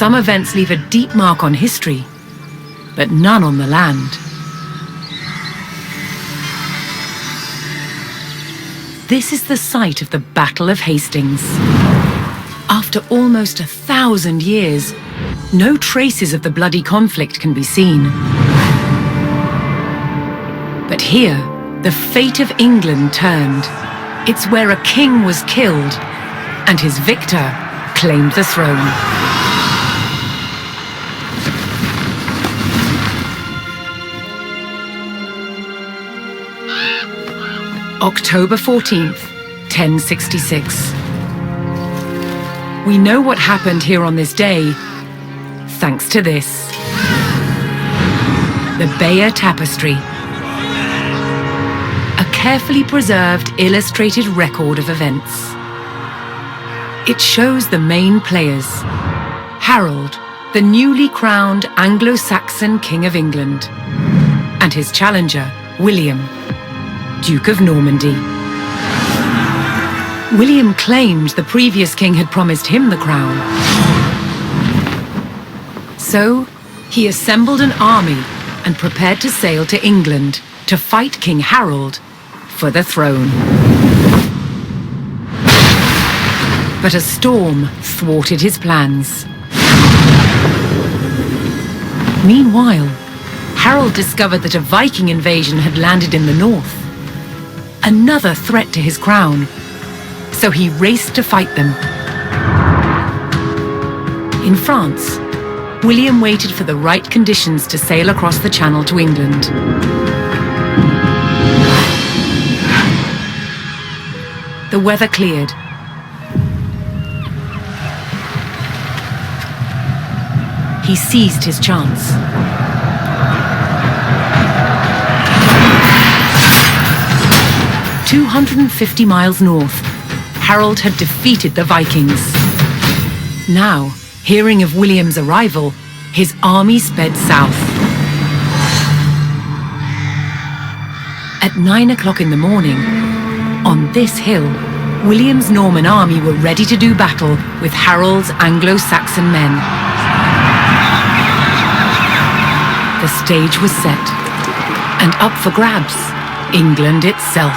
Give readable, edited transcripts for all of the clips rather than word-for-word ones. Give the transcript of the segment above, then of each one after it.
Some events leave a deep mark on history, but none on the land. This is the site of the Battle of Hastings. After almost 1,000 years, no traces of the bloody conflict can be seen. But here, the fate of England turned. It's where a king was killed, and his victor claimed the throne. October 14th, 1066. We know what happened here on this day, thanks to this. The Bayeux Tapestry. A carefully preserved illustrated record of events. It shows the main players. Harold, the newly crowned Anglo-Saxon King of England, and his challenger, William, Duke of Normandy. William claimed the previous king had promised him the crown. So, he assembled an army and prepared to sail to England to fight King Harold for the throne. But a storm thwarted his plans. Meanwhile, Harold discovered that a Viking invasion had landed in the north. Another threat to his crown. So he raced to fight them. In France, William waited for the right conditions to sail across the Channel to England. The weather cleared. He seized his chance. 250 miles north, Harold had defeated the Vikings. Now, hearing of William's arrival, his army sped south. At 9 o'clock in the morning, on this hill, William's Norman army were ready to do battle with Harold's Anglo-Saxon men. The stage was set, and up for grabs, England itself.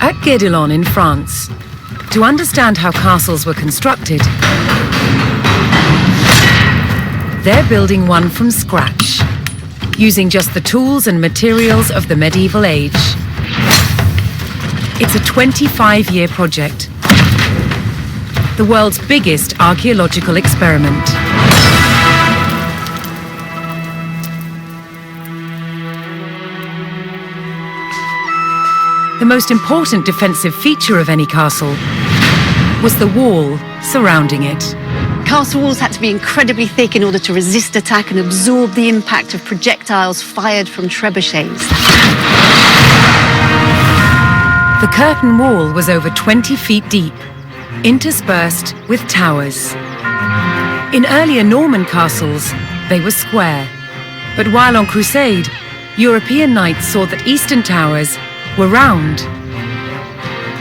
At Guédelon in France, to understand how castles were constructed, they're building one from scratch, using just the tools and materials of the medieval age. It's a 25-year project, the world's biggest archaeological experiment. The most important defensive feature of any castle was the wall surrounding it. Castle walls had to be incredibly thick in order to resist attack and absorb the impact of projectiles fired from trebuchets. The curtain wall was over 20 feet deep, interspersed with towers. In earlier Norman castles, they were square. But while on crusade, European knights saw that eastern towers were round.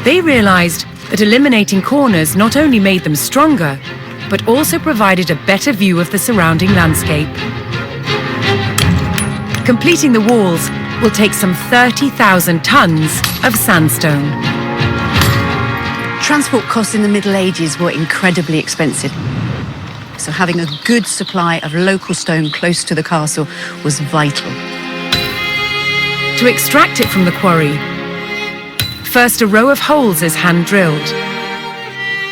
They realized that eliminating corners not only made them stronger, but also provided a better view of the surrounding landscape. Completing the walls will take some 30,000 tons of sandstone. Transport costs in the Middle Ages were incredibly expensive. So having a good supply of local stone close to the castle was vital. To extract it from the quarry, first a row of holes is hand-drilled.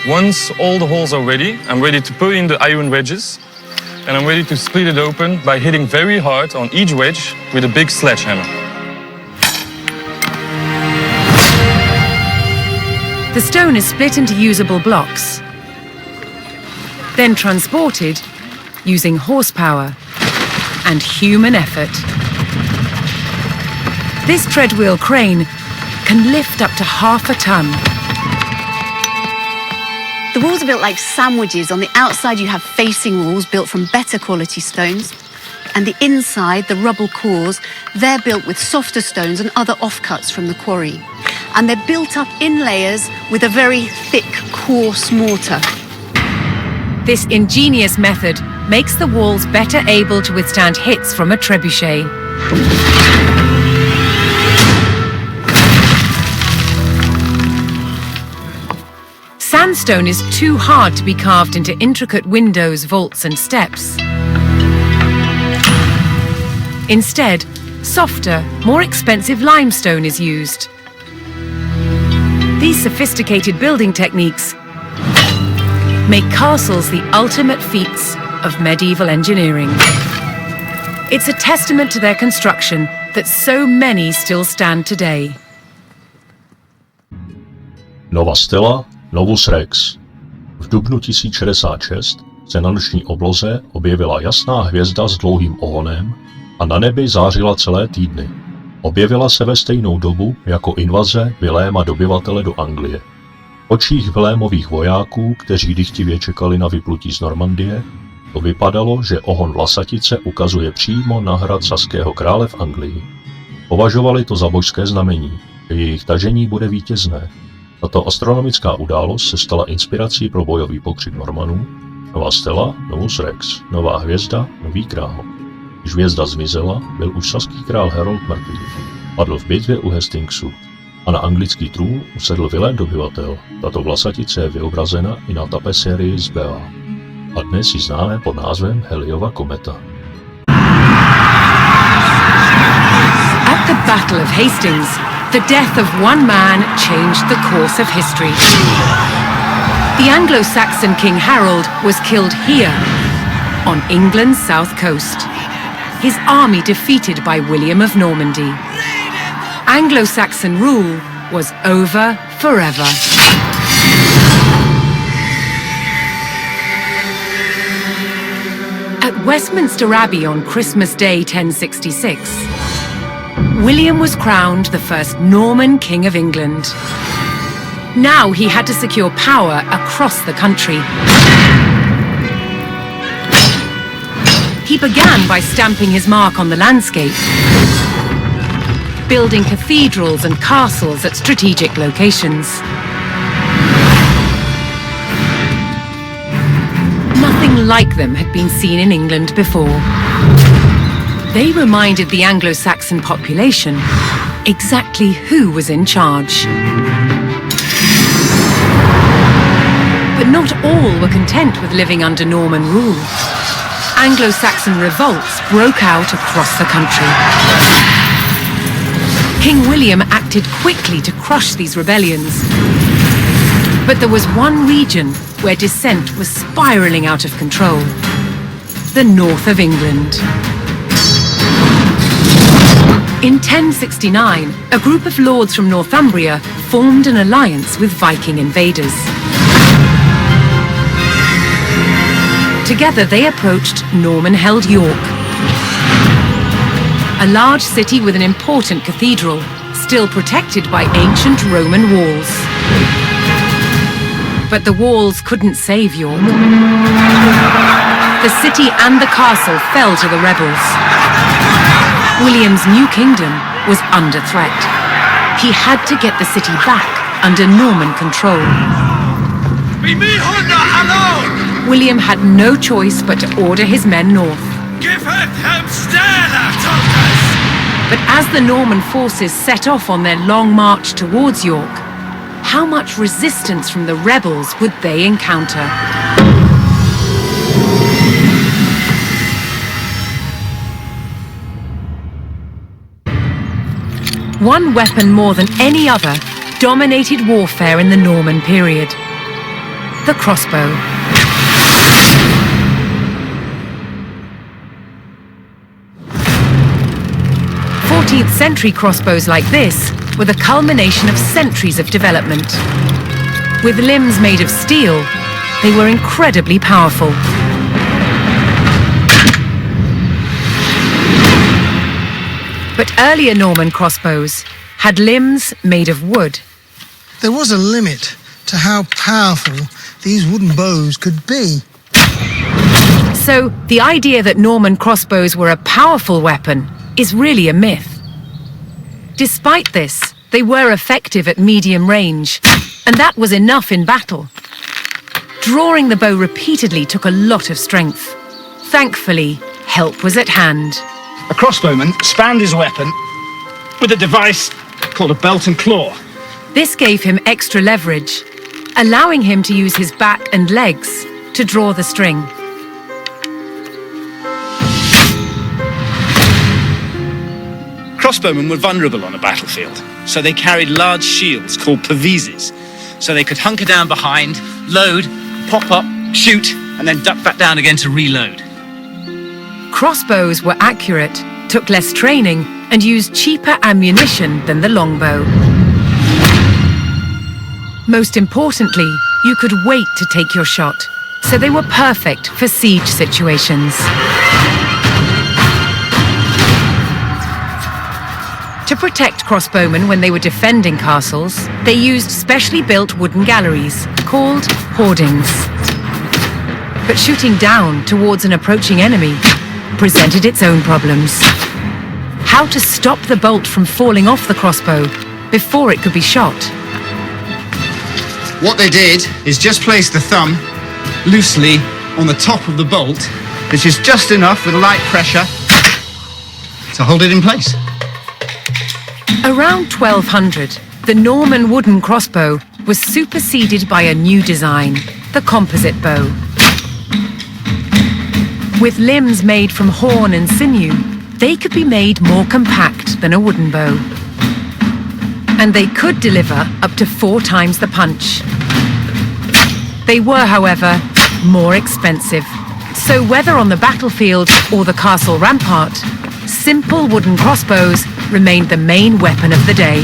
Once all the holes are ready, I'm ready to put in the iron wedges, and I'm ready to split it open by hitting very hard on each wedge with a big sledgehammer. The stone is split into usable blocks, then transported using horsepower and human effort. This treadwheel crane can lift up to half a ton. The walls are built like sandwiches. On the outside you have facing walls built from better quality stones. And the inside, the rubble cores, they're built with softer stones and other offcuts from the quarry. And they're built up in layers with a very thick, coarse mortar. This ingenious method makes the walls better able to withstand hits from a trebuchet. Sandstone is too hard to be carved into intricate windows, vaults, and steps. Instead, softer, more expensive limestone is used. These sophisticated building techniques make castles the ultimate feats of medieval engineering. It's a testament to their construction that so many still stand today. Nova stela, Novus Rex. V dubnu 1066 se na noční obloze objevila jasná hvězda s dlouhým ohonem a na nebi zářila celé týdny. Objevila se ve stejnou dobu jako invaze Viléma dobyvatele do Anglie. V očích Vilémových vojáků, kteří dychtivě čekali na vyplutí z Normandie, to vypadalo, že ohon vlasatice ukazuje přímo na hrad saského krále v Anglii. Považovali to za božské znamení, že jejich tažení bude vítězné. Tato astronomická událost se stala inspirací pro bojový pokřik Normanů. Nová stela, Novus Rex, nová hvězda, nový král. Když hvězda zmizela, byl už saský král Harold mrtvý. Padl v bitvě u Hastingsu a na anglický trůn usedl Vilém dobyvatel. Tato vlasatice je vyobrazena i na tapesérii z Bea. A dnes ji známe pod názvem Halleyova kometa. At the Battle of Hastings, the death of one man changed the course of history. The Anglo-Saxon King Harold was killed here, on England's south coast. His army defeated by William of Normandy. Anglo-Saxon rule was over forever. At Westminster Abbey on Christmas Day 1066, William was crowned the first Norman King of England. Now he had to secure power across the country. He began by stamping his mark on the landscape, building cathedrals and castles at strategic locations. Nothing like them had been seen in England before. They reminded the Anglo-Saxon population exactly who was in charge. But not all were content with living under Norman rule. Anglo-Saxon revolts broke out across the country. King William acted quickly to crush these rebellions. But there was one region where dissent was spiraling out of control: the north of England. In 1069, a group of lords from Northumbria formed an alliance with Viking invaders. Together they approached Norman-held York, a large city with an important cathedral, still protected by ancient Roman walls. But the walls couldn't save York. The city and the castle fell to the rebels. William's new kingdom was under threat. He had to get the city back under Norman control. William had no choice but to order his men north. But as the Norman forces set off on their long march towards York, how much resistance from the rebels would they encounter? One weapon more than any other dominated warfare in the Norman period: the crossbow. 14th century crossbows like this were the culmination of centuries of development. With limbs made of steel, they were incredibly powerful. But earlier Norman crossbows had limbs made of wood. There was a limit to how powerful these wooden bows could be. So the idea that Norman crossbows were a powerful weapon is really a myth. Despite this, they were effective at medium range, and that was enough in battle. Drawing the bow repeatedly took a lot of strength. Thankfully, help was at hand. A crossbowman spanned his weapon with a device called a belt and claw. This gave him extra leverage, allowing him to use his back and legs to draw the string. Crossbowmen were vulnerable on a battlefield, so they carried large shields called pavises, so they could hunker down behind, load, pop up, shoot, and then duck back down again to reload. Crossbows were accurate, took less training, and used cheaper ammunition than the longbow. Most importantly, you could wait to take your shot, so they were perfect for siege situations. To protect crossbowmen when they were defending castles, they used specially built wooden galleries, called hoardings. But shooting down towards an approaching enemy presented its own problems. How to stop the bolt from falling off the crossbow before it could be shot? What they did is just place the thumb loosely on the top of the bolt, which is just enough with light pressure to hold it in place. Around 1200, the Norman wooden crossbow was superseded by a new design, the composite bow. With limbs made from horn and sinew, they could be made more compact than a wooden bow. And they could deliver up to 4 times the punch. They were, however, more expensive. So whether on the battlefield or the castle rampart, simple wooden crossbows remained the main weapon of the day.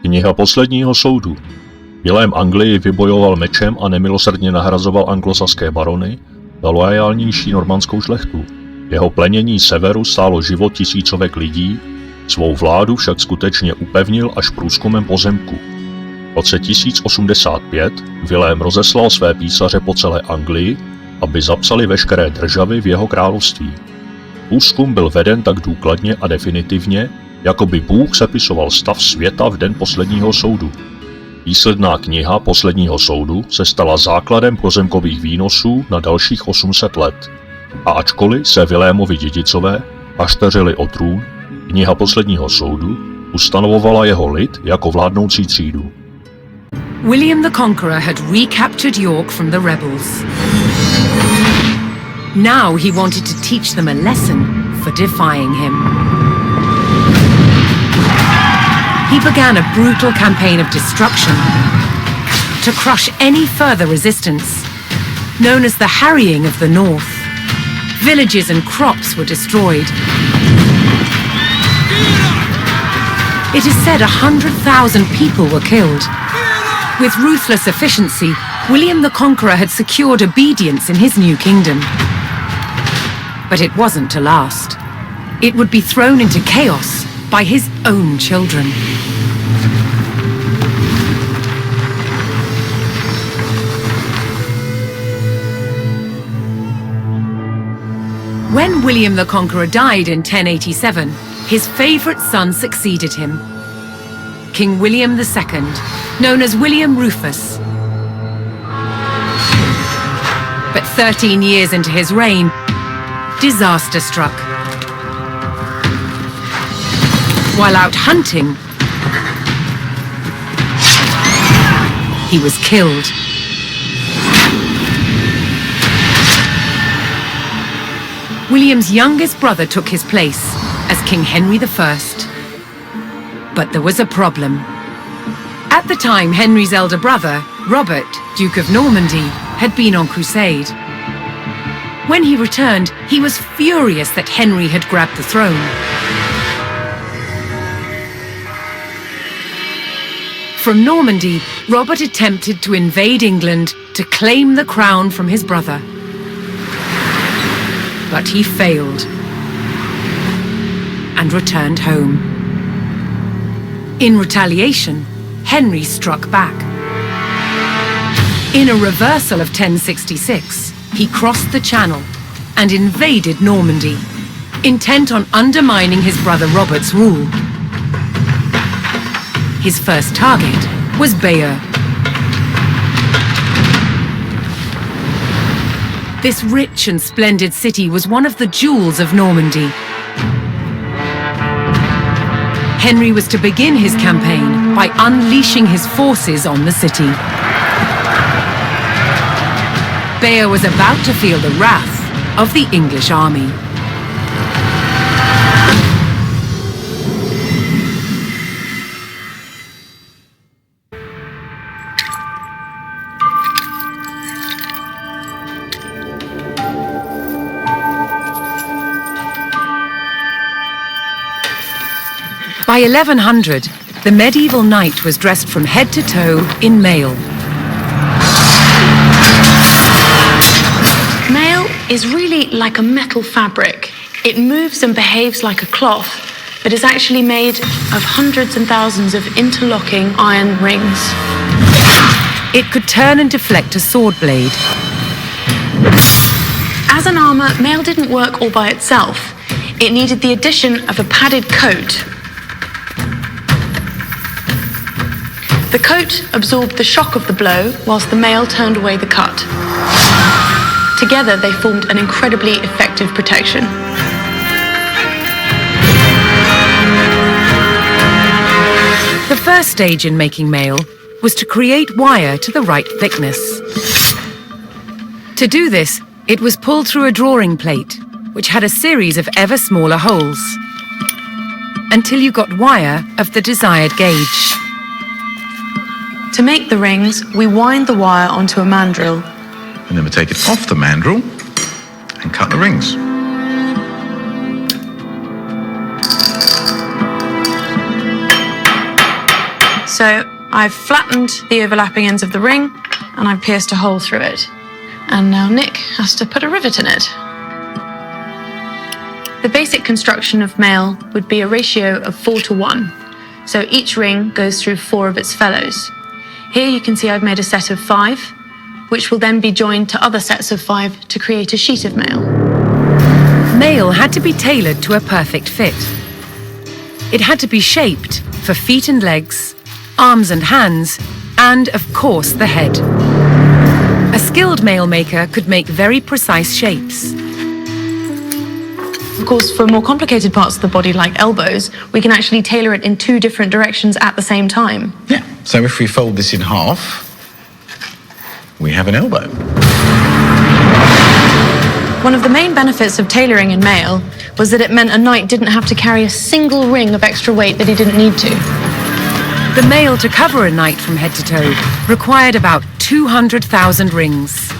Kniha posledního soudu. Vilém Anglii vybojoval mečem a nemilosrdně nahrazoval anglosaské barony za loajálnější normanskou šlechtu. Jeho plenění severu stálo život tisícovek lidí, svou vládu však skutečně upevnil až průzkumem pozemku. V roce 1085 Vilém rozeslal své písaře po celé Anglii, aby zapsali veškeré državy v jeho království. Průzkum byl veden tak důkladně a definitivně, jako by Bůh sepisoval stav světa v den posledního soudu. Výsledná kniha posledního soudu se stala základem pozemkových výnosů na dalších 800 let. A ačkoliv se Vilémovi dědicové pašteřili o trůn, kniha posledního soudu ustanovovala jeho lid jako vládnoucí třídu. William the Conqueror had recaptured York from the rebels. Now he wanted to teach them a lesson for defying him. He began a brutal campaign of destruction to crush any further resistance, known as the Harrying of the North. Villages and crops were destroyed. It is said 100,000 people were killed. With ruthless efficiency, William the Conqueror had secured obedience in his new kingdom. But it wasn't to last. It would be thrown into chaos by his own children. When William the Conqueror died in 1087, his favourite son succeeded him, King William II, known as William Rufus. But 13 years into his reign, disaster struck. While out hunting, he was killed. William's youngest brother took his place as King Henry I. But there was a problem. At the time, Henry's elder brother, Robert, Duke of Normandy, had been on crusade. When he returned, he was furious that Henry had grabbed the throne. From Normandy, Robert attempted to invade England to claim the crown from his brother. But he failed and returned home. In retaliation, Henry struck back. In a reversal of 1066, he crossed the Channel and invaded Normandy, intent on undermining his brother Robert's rule. His first target was Bayeux. This rich and splendid city was one of the jewels of Normandy. Henry was to begin his campaign by unleashing his forces on the city. Bayeux was about to feel the wrath of the English army. By 1100, the medieval knight was dressed from head to toe in mail. Mail is really like a metal fabric. It moves and behaves like a cloth, but is actually made of hundreds and thousands of interlocking iron rings. It could turn and deflect a sword blade. As an armor, mail didn't work all by itself. It needed the addition of a padded coat. The coat absorbed the shock of the blow, whilst the mail turned away the cut. Together, they formed an incredibly effective protection. The first stage in making mail was to create wire to the right thickness. To do this, it was pulled through a drawing plate, which had a series of ever smaller holes, until you got wire of the desired gauge. To make the rings, we wind the wire onto a mandrel. And then we take it off the mandrel and cut the rings. So I've flattened the overlapping ends of the ring and I've pierced a hole through it. And now Nick has to put a rivet in it. The basic construction of mail would be a ratio of 4:1. So each ring goes through 4 of its fellows. Here you can see I've made a set of 5, which will then be joined to other sets of 5 to create a sheet of mail. Mail had to be tailored to a perfect fit. It had to be shaped for feet and legs, arms and hands, and of course the head. A skilled mail maker could make very precise shapes. Of course, for more complicated parts of the body, like elbows, we can actually tailor it in 2 different directions at the same time. Yeah, so if we fold this in half, we have an elbow. One of the main benefits of tailoring in mail was that it meant a knight didn't have to carry a single ring of extra weight that he didn't need to. The mail to cover a knight from head to toe required about 200,000 rings.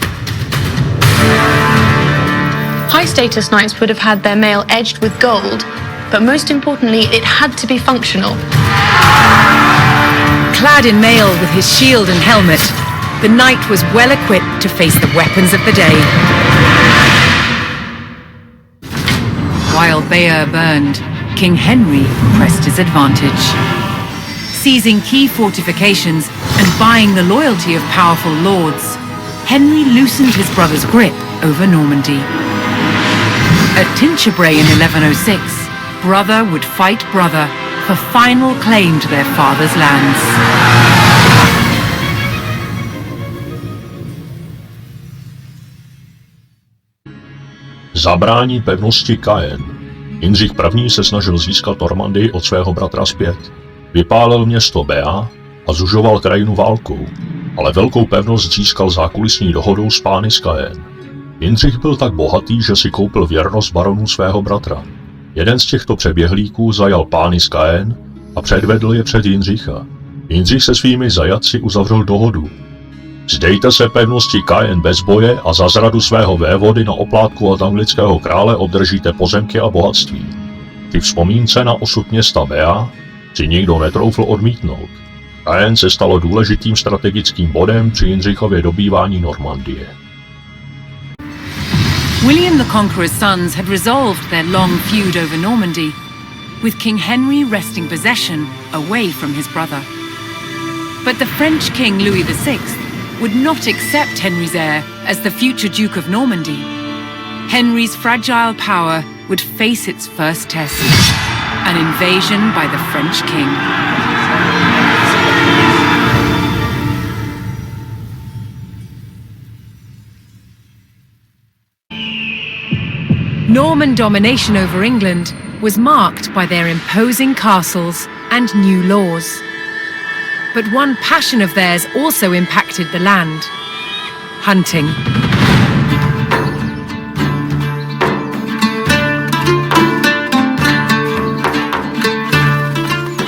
High-status knights would have had their mail edged with gold, but most importantly, it had to be functional. Clad in mail with his shield and helmet, the knight was well equipped to face the weapons of the day. While Bayeux burned, King Henry pressed his advantage. Seizing key fortifications and buying the loyalty of powerful lords, Henry loosened his brother's grip over Normandy. At Tinchebray in 1106, brother would fight brother for final claim to their father's lands. Zabrání pevnosti Caen. Jindřich I. se snažil získat Normandii od svého bratra zpět. Vypálil město Bayeux a zužoval krajinu válkou, ale velkou pevnost získal zákulisní dohodou s pány z Caen. Jindřich byl tak bohatý, že si koupil věrnost baronů svého bratra. Jeden z těchto přeběhlíků zajal pány z Caen a předvedl je před Jindřicha. Jindřich se svými zajatci uzavřel dohodu. Vzdejte se pevnosti Caen bez boje a za zradu svého vévody na oplátku od anglického krále obdržíte pozemky a bohatství. Při vzpomínce na osud města Bayeux si nikdo netroufl odmítnout. Caen se stalo důležitým strategickým bodem při Jindřichově dobývání Normandie. William the Conqueror's sons had resolved their long feud over Normandy, with King Henry wresting possession away from his brother. But the French King Louis VI would not accept Henry's heir as the future Duke of Normandy. Henry's fragile power would face its first test, an invasion by the French king. Norman domination over England was marked by their imposing castles and new laws. But one passion of theirs also impacted the land: hunting.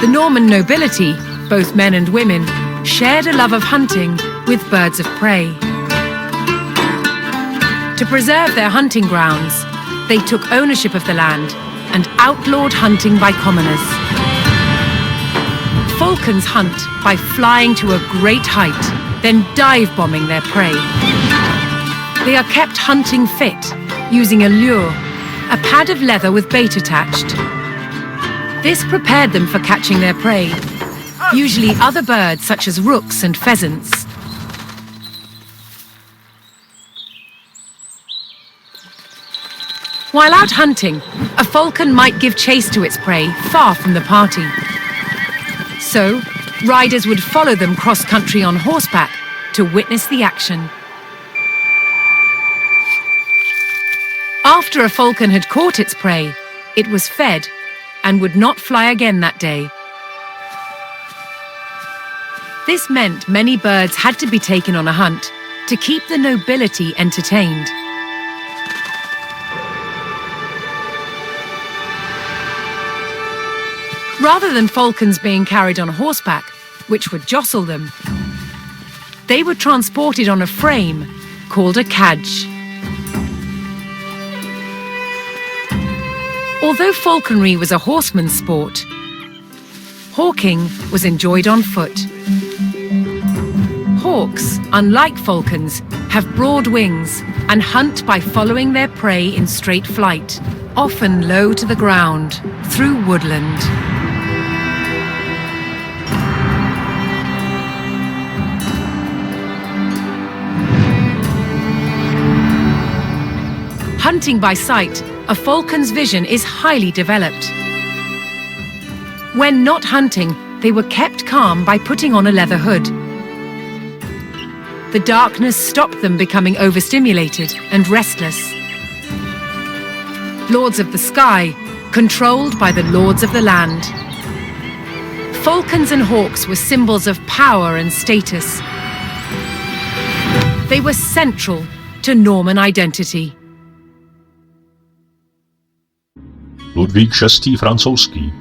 The Norman nobility, both men and women, shared a love of hunting with birds of prey. To preserve their hunting grounds, they took ownership of the land and outlawed hunting by commoners. Falcons hunt by flying to a great height, then dive-bombing their prey. They are kept hunting fit, using a lure, a pad of leather with bait attached. This prepared them for catching their prey, usually other birds such as rooks and pheasants. While out hunting, a falcon might give chase to its prey far from the party. So, riders would follow them cross-country on horseback to witness the action. After a falcon had caught its prey, it was fed and would not fly again that day. This meant many birds had to be taken on a hunt to keep the nobility entertained. Rather than falcons being carried on horseback, which would jostle them, they were transported on a frame called a cadge. Although falconry was a horseman's sport, hawking was enjoyed on foot. Hawks, unlike falcons, have broad wings and hunt by following their prey in straight flight, often low to the ground, through woodland. Hunting by sight, a falcon's vision is highly developed. When not hunting, they were kept calm by putting on a leather hood. The darkness stopped them becoming overstimulated and restless. Lords of the sky, controlled by the lords of the land. Falcons and hawks were symbols of power and status. They were central to Norman identity. Ludvík VI. Francouzský.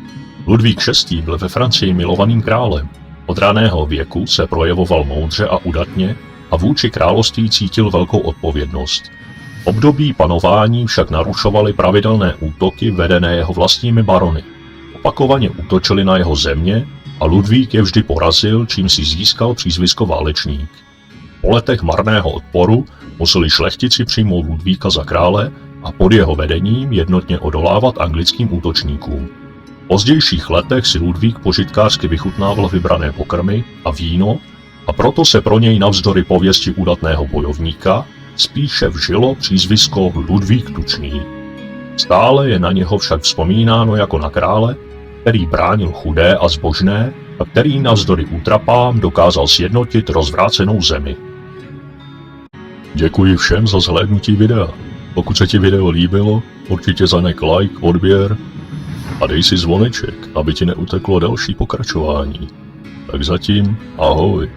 Ludvík VI. Byl ve Francii milovaným králem. Od raného věku se projevoval moudře a udatně a vůči království cítil velkou odpovědnost. V období panování však narušovaly pravidelné útoky vedené jeho vlastními barony. Opakovaně útočili na jeho země a Ludvík je vždy porazil, čím si získal přízvisko válečník. Po letech marného odporu museli šlechtici přijmout Ludvíka za krále a pod jeho vedením jednotně odolávat anglickým útočníkům. V pozdějších letech si Ludvík požitkářsky vychutnával vybrané pokrmy a víno a proto se pro něj navzdory pověsti udatného bojovníka spíše vžilo přízvisko Ludvík Tučný. Stále je na něho však vzpomínáno jako na krále, který bránil chudé a zbožné a který navzdory útrapám dokázal sjednotit rozvrácenou zemi. Děkuji všem za zhlédnutí videa. Pokud se ti video líbilo, určitě zanek like, odběr a dej si zvoneček, aby ti neuteklo další pokračování. Tak zatím ahoj.